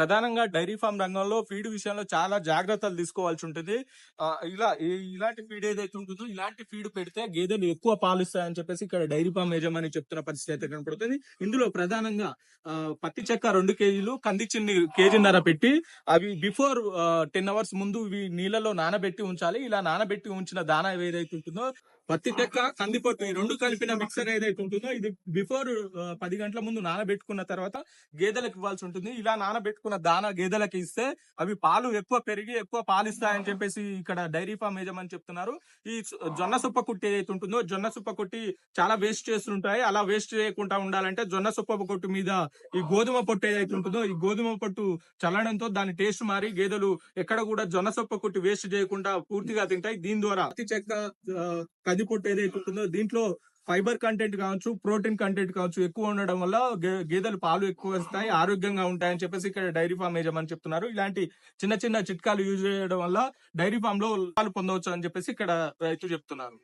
ప్రధానంగా dairy farm రంగంలో feed విషయంలో చాలా జాగ్రత్తలు తీసుకోవాల్సి ఉంటుంది. ఇలాంటి ఫీడ్ ఏదైతే ఉంటుందో ఇలాంటి ఫీడ్ పెడితే గేదెలు ఎక్కువ పాలిస్తాయని చెప్పేసి ఇక్కడ డైరీ ఫార్మ్ యజమాని చెప్తున్న పరిస్థితి అయితే కనపడుతుంది. ఇందులో ప్రధానంగా పత్తి చెక్క 2 కేజీలు, కంది చిన్ని కేజీన్నర పెట్టి అవి బిఫోర్ 10 అవర్స్ ముందు ఇవి నీళ్ళలో నానబెట్టి ఉంచాలి. ఇలా నానబెట్టి ఉంచిన దానా ఏదైతే ఉంటుందో పత్తి చెక్క, కందిపొట్టు ఈ 2 కలిపిన మిక్సర్ ఏదైతే ఉంటుందో ఇది బిఫోర్ 10 గంటల ముందు నానబెట్టుకున్న తర్వాత గేదెలకు ఇవ్వాల్సి ఉంటుంది. ఇలా నానబెట్టుకున్న దానా గేదెలకు ఇస్తే అవి పాలు ఎక్కువ పెరిగి ఎక్కువ పాలిస్తాయని చెప్పేసి ఇక్కడ డైరీ ఫార్మ్ యజమాని చెప్తున్నారు. ఈ జొన్న సుప్ప కుట్టి ఏదైతే ఉంటుందో జొన్న సుప్ప కొట్టి చాలా వేస్ట్ చేస్తుంటాయి. అలా వేస్ట్ చేయకుండా ఉండాలంటే జొన్న సుప్ప కొట్టు మీద ఈ గోధుమ పొట్టు ఏదైతే ఉంటుందో ఈ గోధుమ పొట్టు చల్లడంతో దాని టేస్ట్ మారి గేదెలు ఎక్కడ కూడా జొన్న సుప్ప కొట్టి వేస్ట్ చేయకుండా పూర్తిగా తింటాయి. దీని ద్వారా పత్తి చెక్క, కంది పొట్టు ఏదైతే ఉంటుందో దీంట్లో ఫైబర్ కంటెంట్ కావచ్చు, ప్రోటీన్ కంటెంట్ కావచ్చు ఎక్కువ ఉండడం వల్ల గేదెలు పాలు ఎక్కువ వస్తాయి, ఆరోగ్యంగా ఉంటాయని చెప్పేసి ఇక్కడ డైరీ ఫార్మ్ యజమాని చెప్తున్నారు. ఇలాంటి చిన్న చిన్న చిట్కాలు యూజ్ చేయడం వల్ల డైరీ ఫామ్ లో పాలు పొందవచ్చు అని చెప్పేసి ఇక్కడ రైతు చెప్తున్నారు.